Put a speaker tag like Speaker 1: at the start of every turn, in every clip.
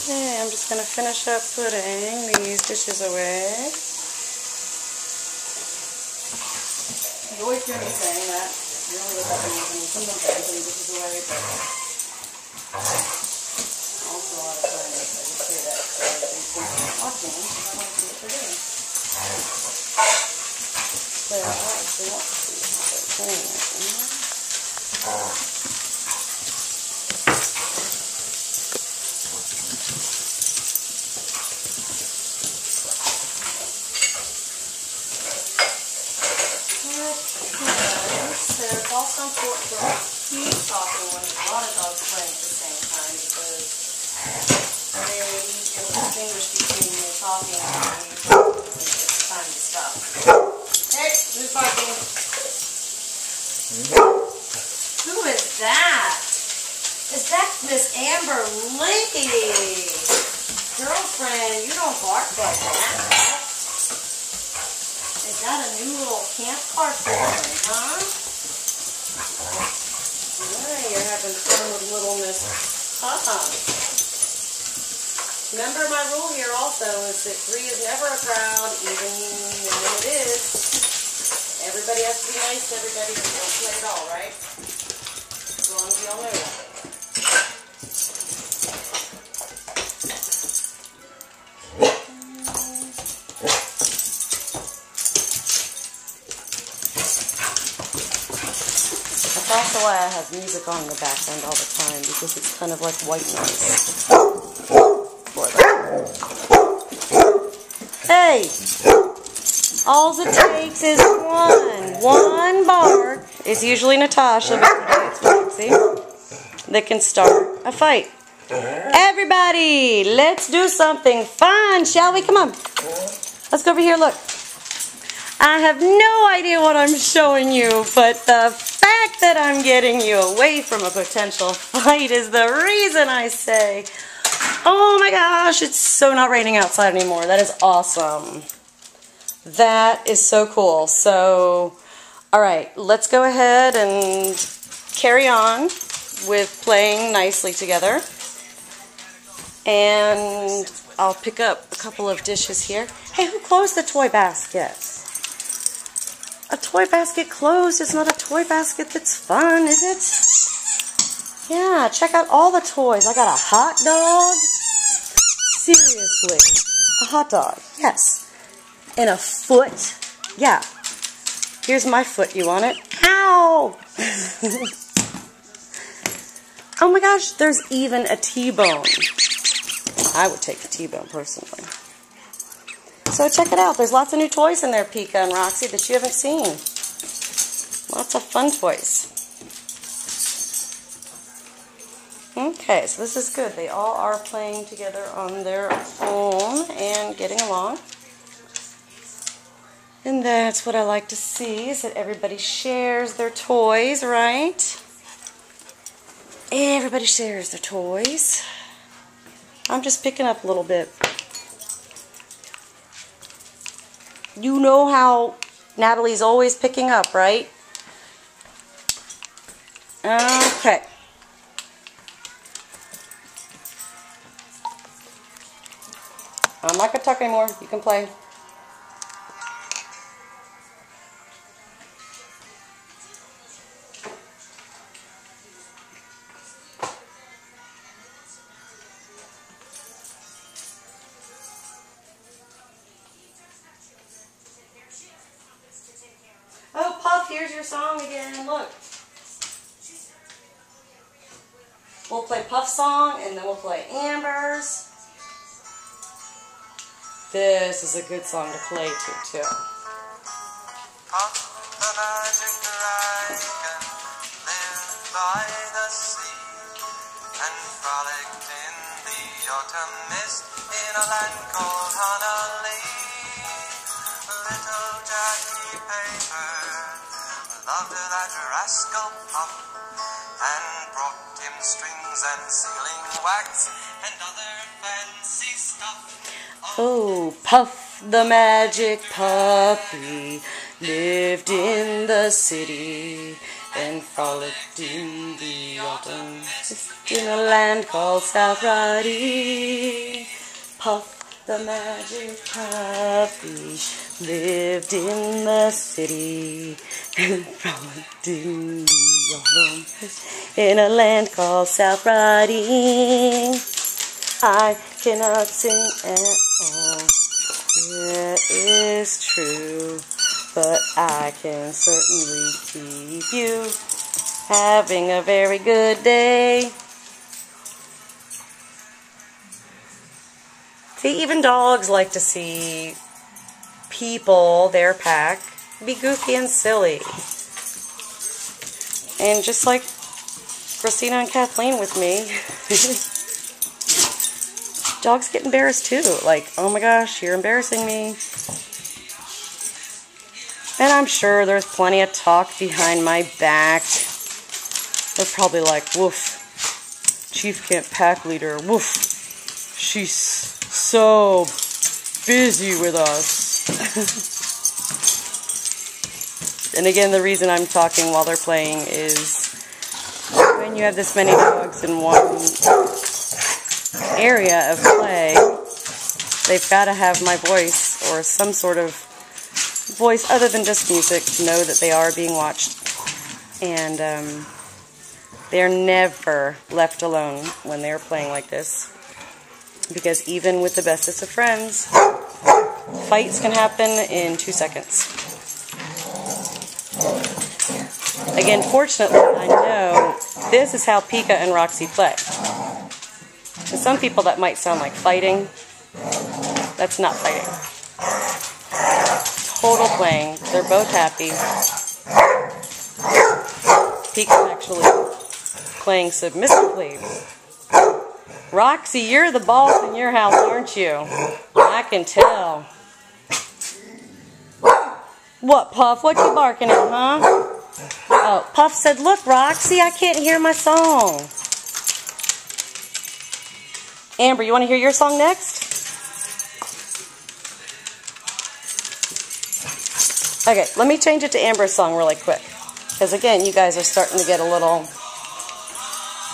Speaker 1: Okay, I'm just going to finish up putting these dishes away. You always hear me saying that. You really look up and sometimes I'm putting dishes away, but also a lot of times I just say that because they think I'm watching and I want to see what they're doing. So I actually want to see how they're playing it. So it's also important to keep talking when a lot of dogs play at the same time because they can distinguish between you talking and it's time to stop. Hey, who's barking? Who is that? Is that Miss Amber Lee? Girlfriend, you don't bark like that. Is that a new little camp car family, huh? Yeah, you're having fun with little Miss Papa. Remember my rule here also is that 3 is never a crowd, even when it is. Everybody has to be nice to everybody who don't play at all, right? As long as you all know that. That's also why I have music on in the background all the time, because it's kind of like white noise. Hey! All it takes is one bark. It's usually Natasha, but today it's Roxy, that can start a fight. Everybody, let's do something fun, shall we? Come on. Let's go over here, look. I have no idea what I'm showing you, but the fact that I'm getting you away from a potential fight is the reason I say, oh my gosh, it's so not raining outside anymore. That is awesome. That is so cool. So, alright, let's go ahead and carry on with playing nicely together. And I'll pick up a couple of dishes here. Hey, who closed the toy basket? A toy basket closed is not a toy basket that's fun, is it? Yeah, check out all the toys. I got a hot dog. Seriously. A hot dog, yes. And a foot. Yeah. Here's my foot. You want it? Ow! Oh my gosh, there's even a T-bone. I would take the T-bone personally. So check it out. There's lots of new toys in there, Pika and Roxy, that you haven't seen. Lots of fun toys. Okay, so this is good. They all are playing together on their own and getting along. And that's what I like to see, is that everybody shares their toys, right? Everybody shares their toys. I'm just picking up a little bit. You know how Natalie's always picking up, right? Okay. I'm not going to talk anymore. You can play. Oh, Puff, here's your song again. Look. We'll play Puff's song, and then we'll play Amber's. This is a good song to play to, too.
Speaker 2: On the magic dragon lived by the sea and frolicked in the autumn mist in a land called Honolulu. Little Jackie Paper loved that rascal Puff and brought him strings and sealing wax and other fancy stuff.
Speaker 1: Oh, Puff Puff the magic puppy lived in the city and frolicked in the autumn in a land called South Riding. Puff the magic puppy lived in the city and frolicked in the autumn in a land called South Riding. I cannot sing at all, it is true, but I can certainly keep you having a very good day. See, even dogs like to see people, their pack, be goofy and silly. And just like Christina and Kathleen with me, dogs get embarrassed too. Like, oh my gosh, you're embarrassing me. And I'm sure there's plenty of talk behind my back. They're probably like, woof, Chief Camp Pack Leader, woof, she's so busy with us. And again, the reason I'm talking while they're playing is when you have this many dogs in one area of play, they've got to have my voice or some sort of voice other than just music to know that they are being watched. And they're never left alone when they're playing like this. Because even with the bestest of friends, fights can happen in 2 seconds. Again, fortunately, I know this is how Pika and Roxy play. To some people that might sound like fighting. That's not fighting. Total playing. They're both happy. Pika's actually playing submissively. Roxy, you're the boss in your house, aren't you? I can tell. What, Puff? What you barking at, huh? Oh, Puff said, look, Roxy, I can't hear my song. Amber, you want to hear your song next? Okay, let me change it to Amber's song really quick. Because again, you guys are starting to get a little...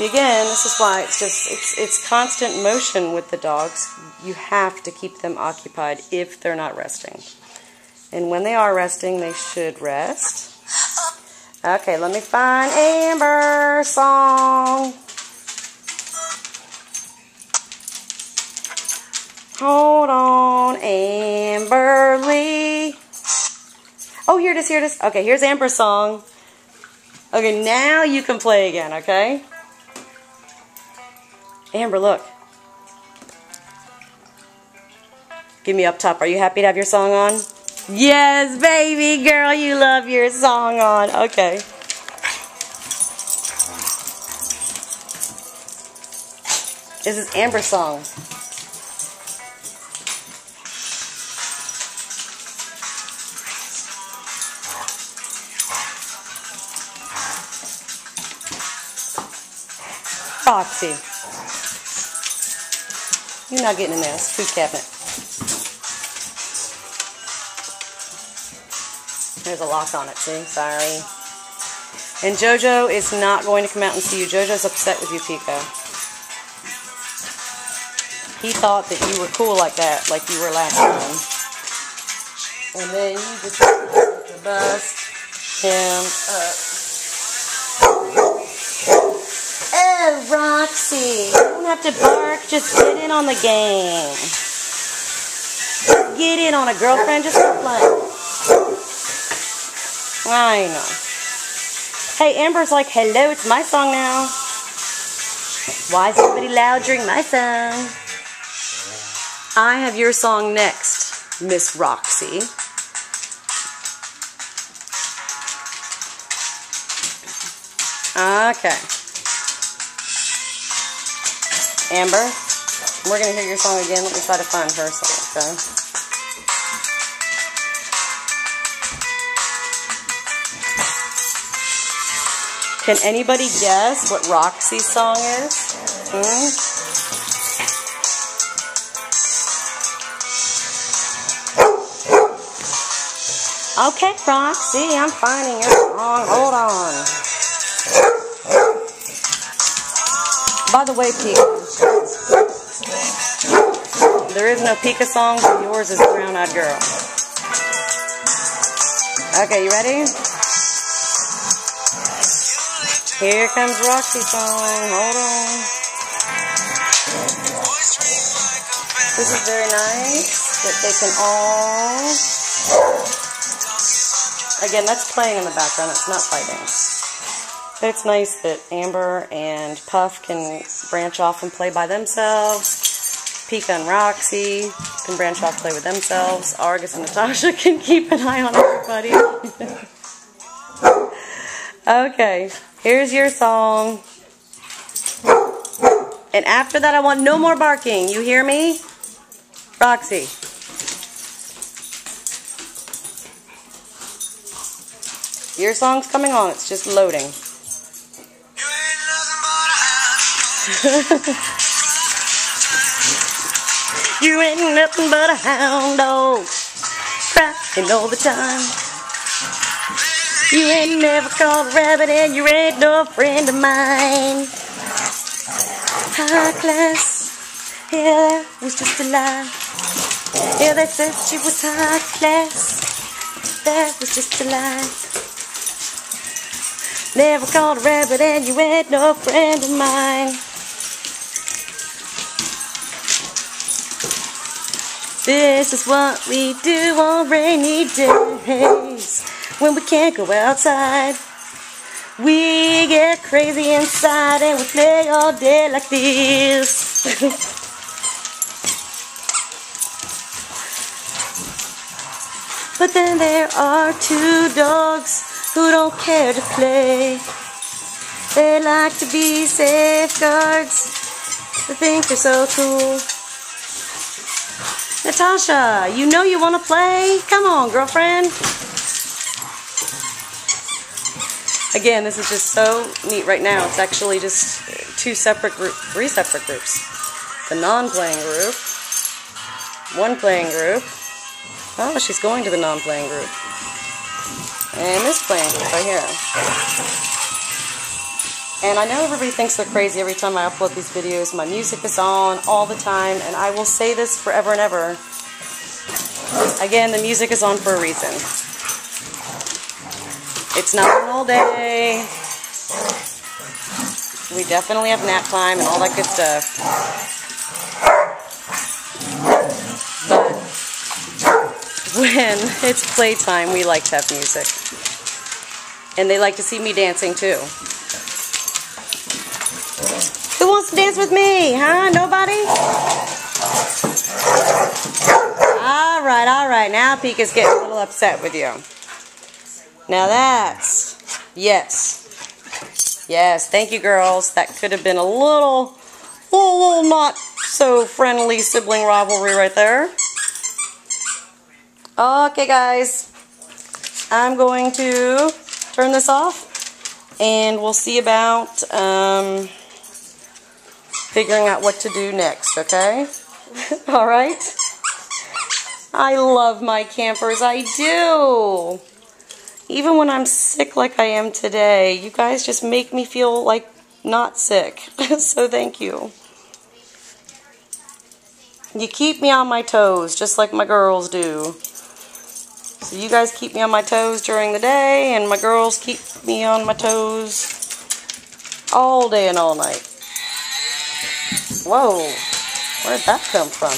Speaker 1: Again, this is why it's constant motion with the dogs. You have to keep them occupied if they're not resting. And when they are resting, they should rest. Okay, let me find Amber's song. Hold on, Amberly. Oh, here it is, here it is. Okay, here's Amber's song. Okay, now you can play again, okay? Amber, look. Give me up top. Are you happy to have your song on? Yes, baby girl, you love your song on. Okay. This is Amber's song. Roxy. You're not getting in there. It's food cabinet. There's a lock on it, see? Sorry. And JoJo is not going to come out and see you. JoJo's upset with you, Pika. He thought that you were cool like that, like you were last time. And then you just to bust him up. Oh, Roxy, you don't have to bark. Just get in on the game. Get in on it, girlfriend. Just for fun. I know. Hey, Amber's like, hello, it's my song now. Why is everybody loud during my song? I have your song next, Miss Roxy. Okay. Amber, we're going to hear your song again. Let me try to find her song, okay? Can anybody guess what Roxy's song is? Okay, Roxy, I'm finding your song. Hold on. By the way, Pika, there is no Pika song, but yours is Brown Eyed Girl. Okay, you ready? Here comes Roxy's song. Hold on. This is very nice that they can all... Again, that's playing in the background. It's not fighting. But it's nice that Amber and Puff can branch off and play by themselves. Pika and Roxy can branch off and play with themselves. Argus and Natasha can keep an eye on everybody. Okay, here's your song. And after that, I want no more barking. You hear me? Roxy. Your song's coming on. It's just loading. You ain't nothing but a hound dog, crying all the time. You ain't never caught a rabbit and you ain't no friend of mine. High class, yeah, that was just a lie. Yeah, they said she was high class, that was just a lie. Never caught a rabbit and you ain't no friend of mine. This is what we do on rainy days when we can't go outside. We get crazy inside and we play all day like this. But then there are two dogs who don't care to play. They like to be safeguards. They think they're so cool. Natasha, you know you want to play? Come on, girlfriend. Again, this is just so neat right now. It's actually just three separate groups. The non-playing group, one playing group. Oh, she's going to the non-playing group. And this playing group right here. And I know everybody thinks they're crazy every time I upload these videos. My music is on all the time, and I will say this forever and ever. Again, the music is on for a reason. It's not on all day. We definitely have nap time and all that good stuff. But when it's playtime, we like to have music. And they like to see me dancing too. Who wants to dance with me? Huh? Nobody? Alright. Now Pika's getting a little upset with you. Now that's... Yes. Yes, thank you, girls. That could have been a little not so friendly sibling rivalry right there. Okay, guys. I'm going to turn this off. And we'll see about figuring out what to do next, okay? Alright? I love my campers, I do! Even when I'm sick like I am today, you guys just make me feel like not sick. So thank you. You keep me on my toes, just like my girls do. So you guys keep me on my toes during the day, and my girls keep me on my toes all day and all night. Whoa, where did that come from?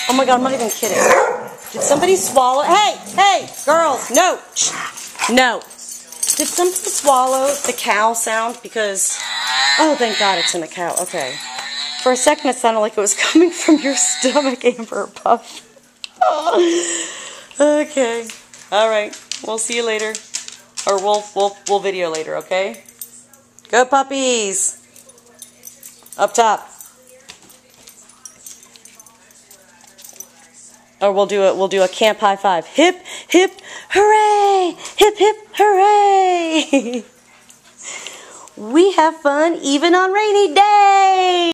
Speaker 1: Oh my God, I'm not even kidding. Did somebody swallow? Hey, girls, no, no. Did somebody swallow the cow sound? Because, oh, thank God it's in a cow. Okay. For a second, it sounded like it was coming from your stomach, Amber Puff. Okay. All right. We'll see you later, or we'll video later. Okay. Go puppies. Up top. Or we'll do a camp high five. Hip hip hooray! Hip hip hooray! We have fun even on rainy days.